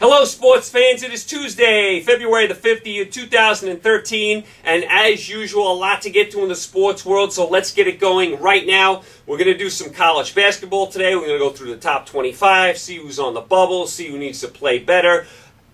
Hello sports fans, it is Tuesday, February the 50th, 2013, and as usual, a lot to get to in the sports world, so let's get it going right now. We're going to do some college basketball today. We're going to go through the top 25, see who's on the bubble, see who needs to play better.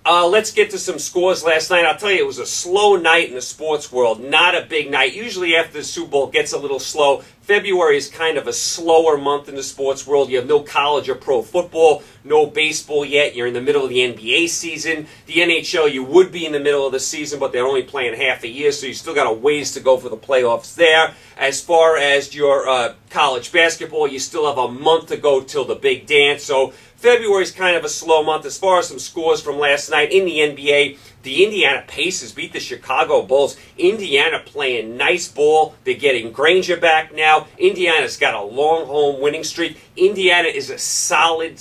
Let's get to some scores last night. I'll tell you, it was a slow night in the sports world, not a big night. Usually after the Super Bowl, it gets a little slow. February is kind of a slower month in the sports world. You have no college or pro football, no baseball yet. You're in the middle of the NBA season. The NHL, you would be in the middle of the season, but they're only playing half a year, so you still got a ways to go for the playoffs there. As far as your college basketball, you still have a month to go till the big dance, so February is kind of a slow month. As far as some scores from last night in the NBA, the Indiana Pacers beat the Chicago Bulls. Indiana playing nice ball. They're getting Granger back now. Indiana's got a long home winning streak. Indiana is a solid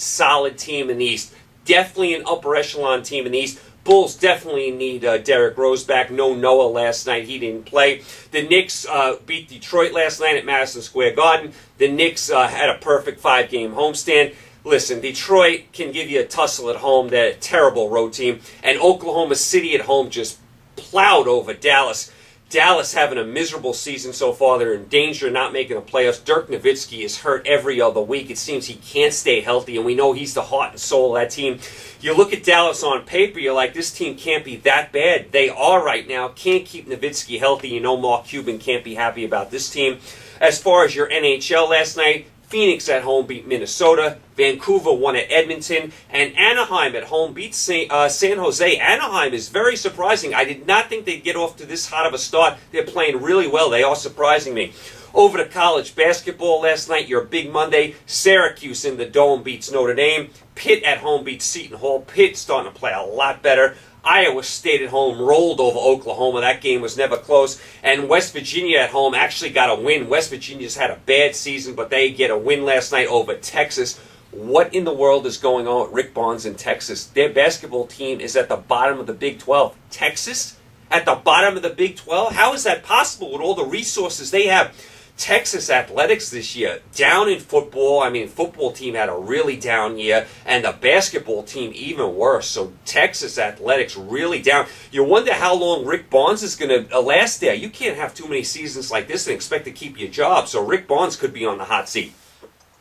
team in the East. Definitely an upper echelon team in the East. Bulls definitely need Derrick Rose back. No Noah last night. He didn't play. The Knicks beat Detroit last night at Madison Square Garden. The Knicks had a perfect 5-game homestand. Listen, Detroit can give you a tussle at home. They're a terrible road team. And Oklahoma City at home just plowed over Dallas. Dallas having a miserable season so far. They're in danger of not making the playoffs. Dirk Nowitzki is hurt every other week. It seems he can't stay healthy, and we know he's the heart and soul of that team. You look at Dallas on paper, you're like, this team can't be that bad. They are right now. Can't keep Nowitzki healthy. You know Mark Cuban can't be happy about this team. As far as your NHL last night, Phoenix at home beat Minnesota. Vancouver won at Edmonton. And Anaheim at home beat San Jose. Anaheim is very surprising. I did not think they'd get off to this hot of a start. They're playing really well. They are surprising me. Over to college basketball last night, your big Monday. Syracuse in the Dome beats Notre Dame. Pitt at home beats Seton Hall. Pitt starting to play a lot better. Iowa State at home rolled over Oklahoma. That game was never close. And West Virginia at home actually got a win. West Virginia's had a bad season, but they get a win last night over Texas. What in the world is going on with Rick Barnes in Texas? Their basketball team is at the bottom of the Big 12. Texas at the bottom of the Big 12? How is that possible with all the resources they have? Texas athletics this year, down in football. I mean, the football team had a really down year, and the basketball team even worse. So Texas athletics really down. You wonder how long Rick Barnes is going to last there. You can't have too many seasons like this and expect to keep your job. So Rick Barnes could be on the hot seat.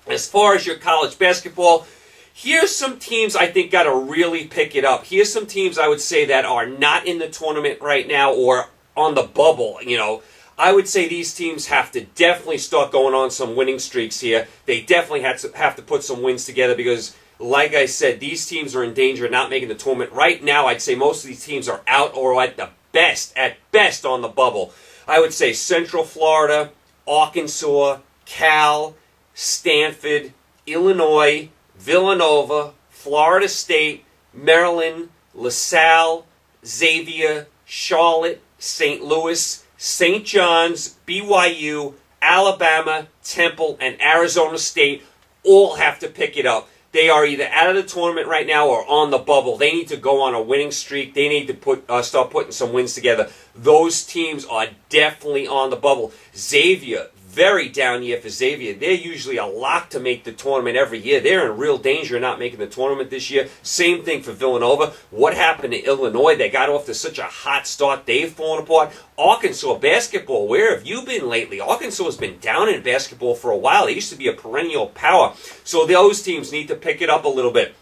As far as your college basketball, here's some teams I think got to really pick it up. Here's some teams I would say that are not in the tournament right now or on the bubble, you know. I would say these teams have to definitely start going on some winning streaks here. They definitely have to put some wins together because, like I said, these teams are in danger of not making the tournament. Right now, I'd say most of these teams are out or at best on the bubble. I would say Central Florida, Arkansas, Cal, Stanford, Illinois, Villanova, Florida State, Maryland, LaSalle, Xavier, Charlotte, St. Louis, St. John's, BYU, Alabama, Temple, and Arizona State all have to pick it up. They are either out of the tournament right now or on the bubble. They need to go on a winning streak. They need to start putting some wins together. Those teams are definitely on the bubble. Xavier, very down year for Xavier. They're usually a lock to make the tournament every year. They're in real danger of not making the tournament this year. Same thing for Villanova. What happened to Illinois? They got off to such a hot start. They've fallen apart. Arkansas basketball, where have you been lately? Arkansas has been down in basketball for a while. They used to be a perennial power. So those teams need to pick it up a little bit.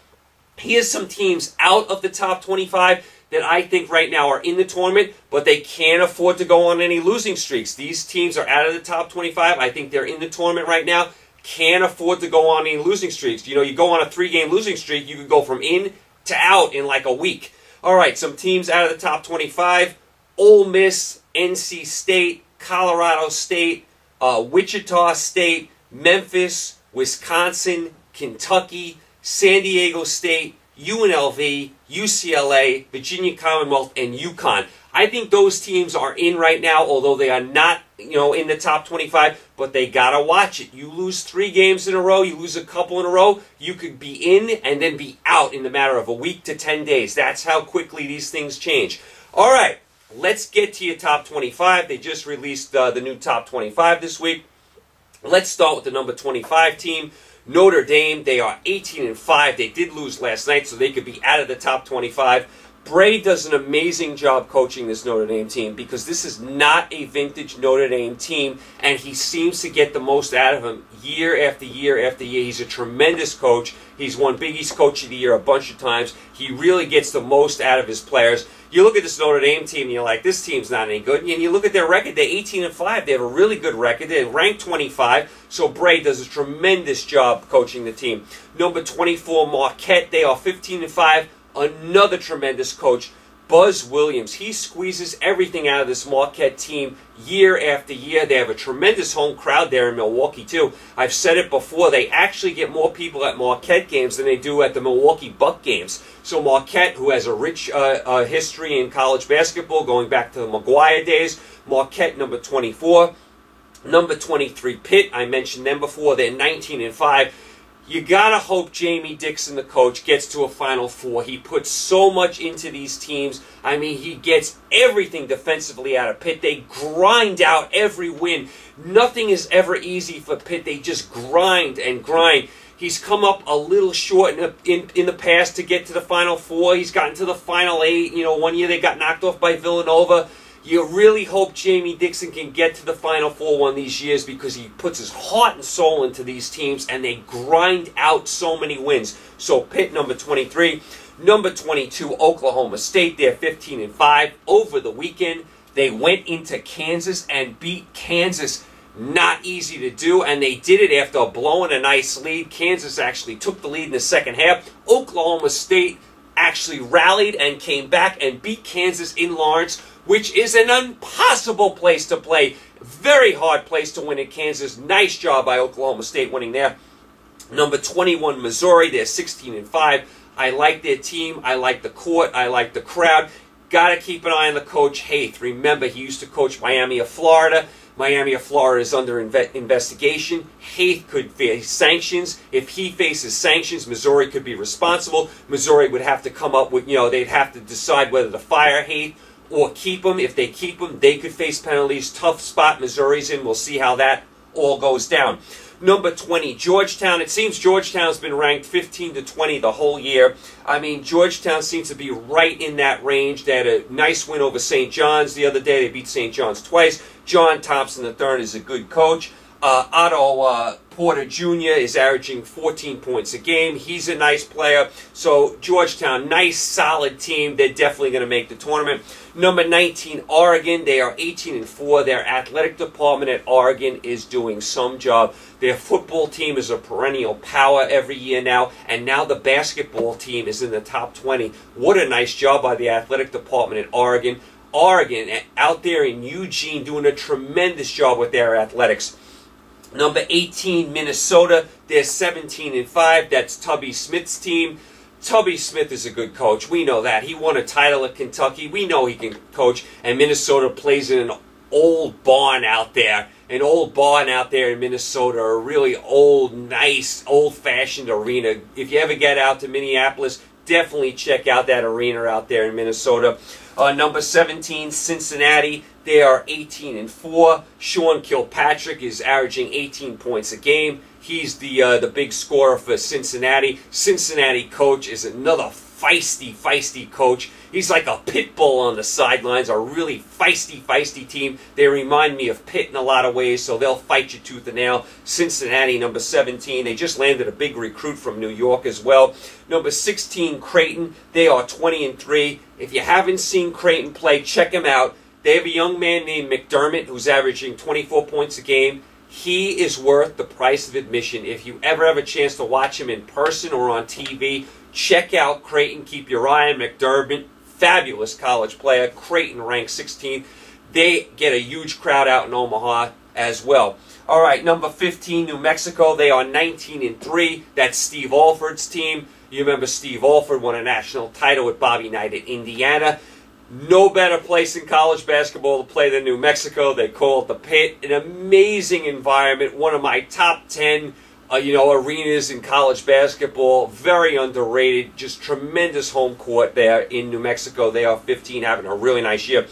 Here's some teams out of the top 25 that I think right now are in the tournament, but they can't afford to go on any losing streaks. These teams are out of the top 25. I think they're in the tournament right now. Can't afford to go on any losing streaks. You know, you go on a 3-game losing streak, you could go from in to out in like a week. All right, some teams out of the top 25. Ole Miss, NC State, Colorado State, Wichita State, Memphis, Wisconsin, Kentucky, San Diego State, UNLV, UCLA, Virginia Commonwealth, and UConn. I think those teams are in right now, although they are not, in the top 25, but they got to watch it. You lose 3 games in a row, you lose a couple in a row, you could be in and then be out in the matter of a week to 10 days. That's how quickly these things change. All right, let's get to your top 25. They just released the new top 25 this week. Let's start with the number 25 team. Notre Dame, they are 18-5. They did lose last night, so they could be out of the top 25. Bray does an amazing job coaching this Notre Dame team because this is not a vintage Notre Dame team, and he seems to get the most out of them year after year after year. He's a tremendous coach. He's won Big East Coach of the Year a bunch of times. He really gets the most out of his players. You look at this Notre Dame team, and you're like, this team's not any good. And you look at their record, they're 18-5. They have a really good record. They're ranked 25, so Bray does a tremendous job coaching the team. Number 24, Marquette, they are 15-5. Another tremendous coach, Buzz Williams. He squeezes everything out of this Marquette team year after year. They have a tremendous home crowd there in Milwaukee, too. I've said it before. They actually get more people at Marquette games than they do at the Milwaukee Buck games. So Marquette, who has a rich history in college basketball going back to the McGuire days, Marquette, number 24. Number 23, Pitt. I mentioned them before. They're 19-5. You gotta hope Jamie Dixon, the coach, gets to a Final Four. He puts so much into these teams. I mean, he gets everything defensively out of Pitt. They grind out every win. Nothing is ever easy for Pitt. They just grind and grind. He's come up a little short in the past to get to the Final Four. He's gotten to the Final 8. You know, one year they got knocked off by Villanova. You really hope Jamie Dixon can get to the Final Four one of these years because he puts his heart and soul into these teams and they grind out so many wins. So Pitt, number 23. Number 22, Oklahoma State. They're 15-5. Over the weekend, they went into Kansas and beat Kansas. Not easy to do, and they did it after blowing a nice lead. Kansas actually took the lead in the second half. Oklahoma State actually rallied and came back and beat Kansas in Lawrence, which is an impossible place to play. Very hard place to win in Kansas. Nice job by Oklahoma State winning there. Number 21, Missouri. They're 16-5. I like their team. I like the court. I like the crowd. Got to keep an eye on the coach, Haith. Remember, he used to coach Miami of Florida. Miami of Florida is under investigation. Haith could face sanctions. If he faces sanctions, Missouri could be responsible. Missouri would have to come up with, they'd have to decide whether to fire Haith or keep him. If they keep him, they could face penalties. Tough spot Missouri's in. We'll see how that all goes down. Number 20, Georgetown. It seems Georgetown's been ranked 15-20 the whole year. I mean, Georgetown seems to be right in that range. They had a nice win over St. John's the other day. They beat St. John's twice. John Thompson III is a good coach. Otto Porter Jr. is averaging 14 points a game. He's a nice player. So Georgetown, nice, solid team. They're definitely going to make the tournament. Number 19, Oregon. They are 18-4. Their athletic department at Oregon is doing some job. Their football team is a perennial power every year now, and now the basketball team is in the top 20. What a nice job by the athletic department at Oregon. Oregon, out there in Eugene, doing a tremendous job with their athletics. Number 18, Minnesota. They're 17-5. That's Tubby Smith's team. Tubby Smith is a good coach. We know that. He won a title at Kentucky. We know he can coach. And Minnesota plays in an old barn out there. An old barn out there in Minnesota. A really old, nice, old-fashioned arena. If you ever get out to Minneapolis, definitely check out that arena out there in Minnesota. Number 17, Cincinnati. They are 18-4. Sean Kilpatrick is averaging 18 points a game. He's the big scorer for Cincinnati. Cincinnati coach is another feisty coach. He's like a pit bull on the sidelines, a really feisty team. They remind me of Pitt in a lot of ways, so they'll fight you tooth and nail. Cincinnati, number 17. They just landed a big recruit from New York as well. Number 16, Creighton. They are 20-3. If you haven't seen Creighton play, check them out. They have a young man named McDermott who's averaging 24 points a game. He is worth the price of admission. If you ever have a chance to watch him in person or on TV, check out Creighton. Keep your eye on McDermott. Fabulous college player. Creighton ranked 16th. They get a huge crowd out in Omaha as well. All right, number 15, New Mexico. They are 19-3. That's Steve Alford's team. You remember Steve Alford won a national title with Bobby Knight at Indiana. No better place in college basketball to play than New Mexico. They call it the Pit. An amazing environment. One of my top 10 arenas in college basketball. Very underrated. Just tremendous home court there in New Mexico. They are 15, having a really nice year.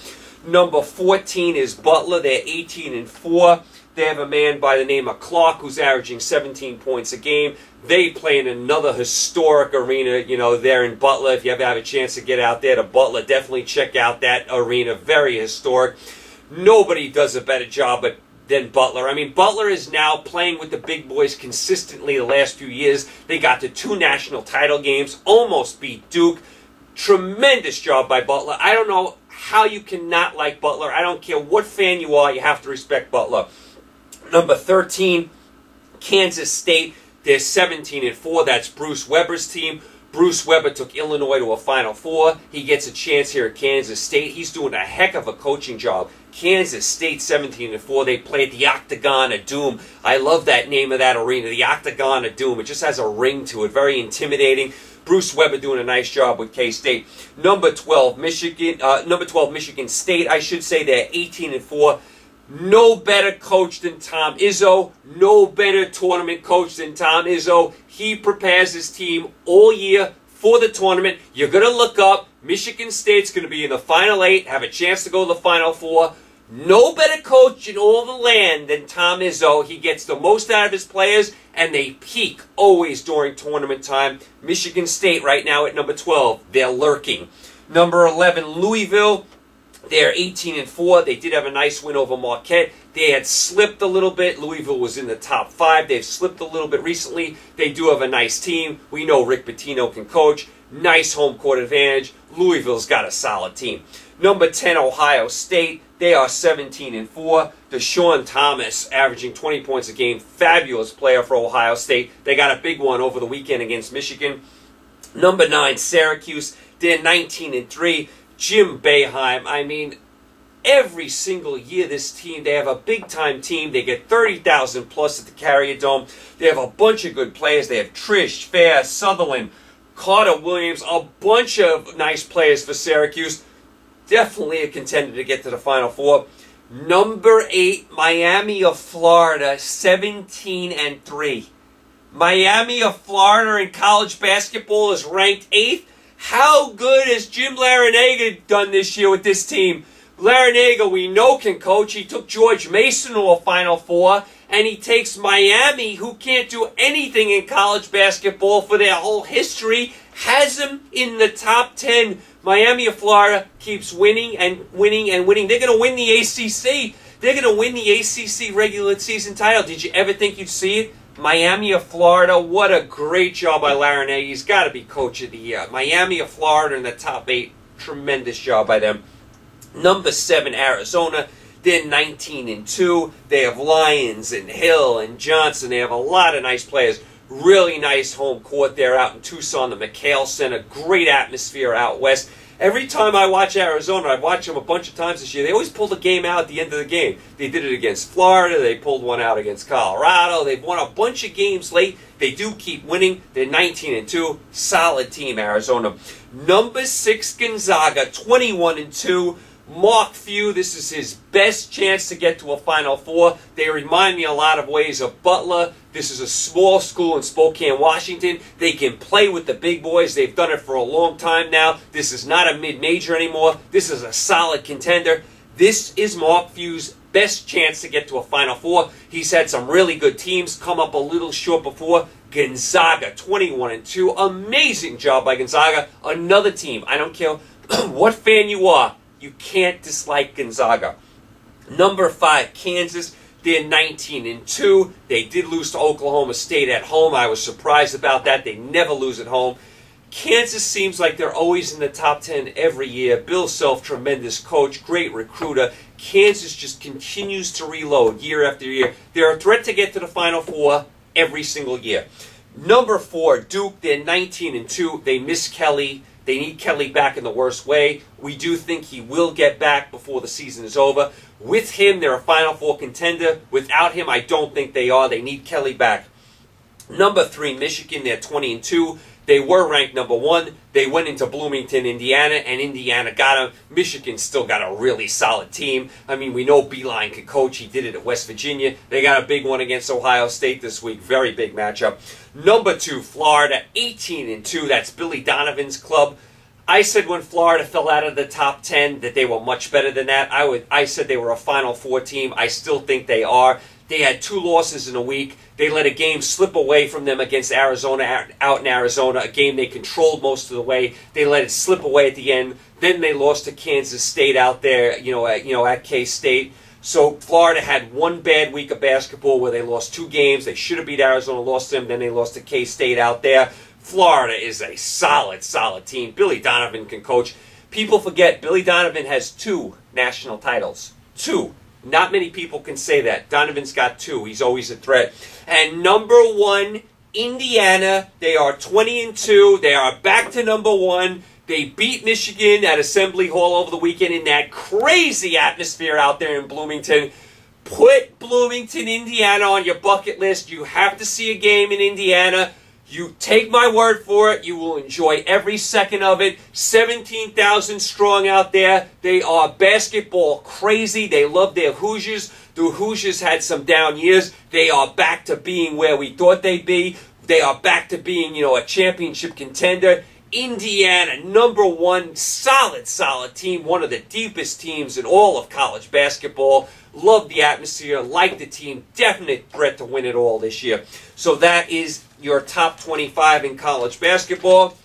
Number 14 is Butler. They're 18-4. They have a man by the name of Clark who's averaging 17 points a game. They play in another historic arena, you know, there in Butler. If you ever have a chance to get out there to Butler, definitely check out that arena. Very historic. Nobody does a better job than Butler. I mean, Butler is now playing with the big boys consistently the last few years. They got to 2 national title games, almost beat Duke. Tremendous job by Butler. I don't know how you cannot like Butler. I don't care what fan you are, you have to respect Butler. Number 13, Kansas State. They're 17-4. That's Bruce Weber's team. Bruce Weber took Illinois to a Final Four. He gets a chance here at Kansas State. He's doing a heck of a coaching job. Kansas State 17-4. They play at the Octagon of Doom. I love that name of that arena, the Octagon of Doom. It just has a ring to it, very intimidating. Bruce Weber doing a nice job with K-State. Number 12, Michigan State. I should say they're 18-4. No better coach than Tom Izzo. No better tournament coach than Tom Izzo. He prepares his team all year for the tournament. You're going to look up. Michigan State's going to be in the Final 8, have a chance to go to the Final 4. No better coach in all the land than Tom Izzo. He gets the most out of his players, and they peak always during tournament time. Michigan State right now at number 12. They're lurking. Number 11, Louisville. They're 18-4. They did have a nice win over Marquette. They had slipped a little bit. Louisville was in the top 5. They've slipped a little bit recently. They do have a nice team. We know Rick Pitino can coach. Nice home court advantage. Louisville's got a solid team. Number 10, Ohio State. They are 17-4. Deshaun Thomas averaging 20 points a game. Fabulous player for Ohio State. They got a big one over the weekend against Michigan. Number 9, Syracuse. They're 19-3. Jim Boeheim, I mean, every single year this team, they have a big-time team. They get 30,000 plus at the Carrier Dome. They have a bunch of good players. They have Trish, Fair, Sutherland, Carter Williams, a bunch of nice players for Syracuse. Definitely a contender to get to the Final Four. Number 8, Miami of Florida, 17-3. Miami of Florida in college basketball is ranked 8th. How good has Jim Larrañaga done this year with this team? Larrañaga, we know, can coach. He took George Mason to a Final Four, and he takes Miami, who can't do anything in college basketball for their whole history, has them in the top 10. Miami of Florida keeps winning and winning and winning. They're going to win the ACC. They're going to win the ACC regular season title. Did you ever think you'd see it? Miami of Florida, what a great job by Larrañaga. He's got to be coach of the year. Miami of Florida in the top 8, tremendous job by them. Number 7, Arizona, they're 19-2. They have Lyons and Hill and Johnson. They have a lot of nice players. Really nice home court there out in Tucson, the McHale Center. Great atmosphere out west. Every time I watch Arizona, I've watched them a bunch of times this year, they always pull the game out at the end of the game. They did it against Florida. They pulled one out against Colorado. They've won a bunch of games late. They do keep winning. They're 19-2. Solid team, Arizona. Number 6, Gonzaga, 21-2. Mark Few, this is his best chance to get to a Final Four. They remind me a lot of ways of Butler. This is a small school in Spokane, Washington. They can play with the big boys. They've done it for a long time now. This is not a mid-major anymore. This is a solid contender. This is Mark Few's best chance to get to a Final Four. He's had some really good teams come up a little short before. Gonzaga, 21-2. Amazing job by Gonzaga. Another team. I don't care what fan you are. You can't dislike Gonzaga. Number 5, Kansas. They're 19-2. They did lose to Oklahoma State at home. I was surprised about that. They never lose at home. Kansas seems like they're always in the top 10 every year. Bill Self, tremendous coach, great recruiter. Kansas just continues to reload year after year. They're a threat to get to the Final Four every single year. Number 4, Duke. They're 19-2. They miss Kelly. They need Kelly back in the worst way. We do think he will get back before the season is over. With him, they're a Final Four contender. Without him, I don't think they are. They need Kelly back. Number 3, Michigan. They're 20-2. They were ranked number 1. They went into Bloomington, Indiana, and Indiana got them. Michigan still got a really solid team. I mean, we know Beeline can coach. He did it at West Virginia. They got a big one against Ohio State this week. Very big matchup. Number 2, Florida, 18-2. That's Billy Donovan's club. I said when Florida fell out of the top 10 that they were much better than that. I said they were a Final Four team. I still think they are. They had 2 losses in a week. They let a game slip away from them against Arizona out in Arizona, a game they controlled most of the way. They let it slip away at the end. Then they lost to Kansas State out there, at K-State. So Florida had one bad week of basketball where they lost 2 games. They should have beat Arizona, lost them. Then they lost to K-State out there. Florida is a solid, solid team. Billy Donovan can coach. People forget Billy Donovan has 2 national titles. 2. Not many people can say that. Donovan's got 2. He's always a threat. And number 1, Indiana. They are 20-2. They are back to number 1. They beat Michigan at Assembly Hall over the weekend in that crazy atmosphere out there in Bloomington. Put Bloomington, Indiana on your bucket list. You have to see a game in Indiana. You take my word for it. You will enjoy every second of it. 17,000 strong out there. They are basketball crazy. They love their Hoosiers. The Hoosiers had some down years. They are back to being where we thought they'd be. They are back to being, a championship contender. Indiana, number 1, solid, solid team. One of the deepest teams in all of college basketball. Love the atmosphere. Like the team. Definite threat to win it all this year. So that is your top 25 in college basketball.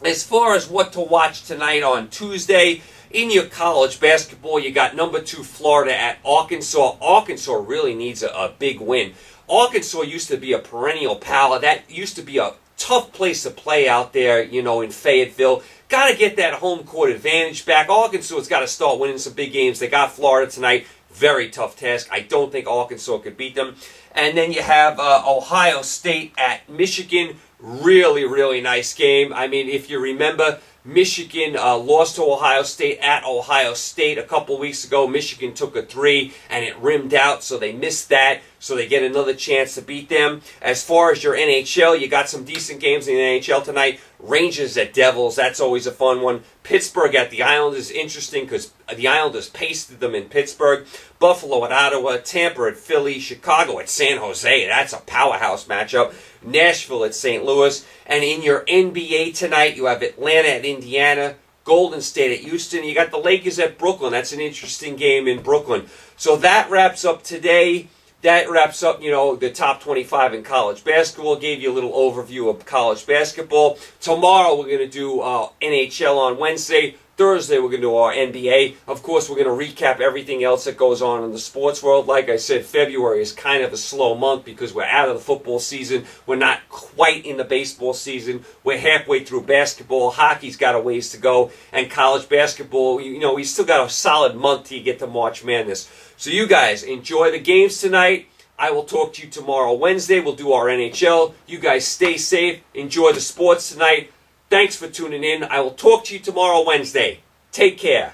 As far as what to watch tonight on Tuesday, in your college basketball, you got number 2 Florida at Arkansas. Arkansas really needs a big win. Arkansas used to be a perennial power. That used to be a tough place to play out there, in Fayetteville. Got to get that home court advantage back. Arkansas has got to start winning some big games. They got Florida tonight. Very tough task. I don't think Arkansas could beat them. And then you have Ohio State at Michigan. Really, really nice game. I mean, if you remember, Michigan lost to Ohio State at Ohio State a couple weeks ago. Michigan took a 3 and it rimmed out, so they missed that. So they get another chance to beat them. As far as your NHL, you got some decent games in the NHL tonight. Rangers at Devils, that's always a fun one. Pittsburgh at the Islanders, interesting because the Islanders pasted them in Pittsburgh. Buffalo at Ottawa, Tampa at Philly, Chicago at San Jose. That's a powerhouse matchup. Nashville at St. Louis. And in your NBA tonight, you have Atlanta at Indiana, Golden State at Houston. You got the Lakers at Brooklyn. That's an interesting game in Brooklyn. So that wraps up today. That wraps up, the top 25 in college basketball. Gave you a little overview of college basketball. Tomorrow we're going to do NHL on Wednesday. Thursday we're going to do our NBA. Of course, we're going to recap everything else that goes on in the sports world. Like I said, February is kind of a slow month because we're out of the football season. We're not quite in the baseball season. We're halfway through basketball. Hockey's got a ways to go. And college basketball, we still got a solid month till you get to March Madness. So you guys, enjoy the games tonight. I will talk to you tomorrow, Wednesday. We'll do our NHL. You guys stay safe. Enjoy the sports tonight. Thanks for tuning in. I will talk to you tomorrow, Wednesday. Take care.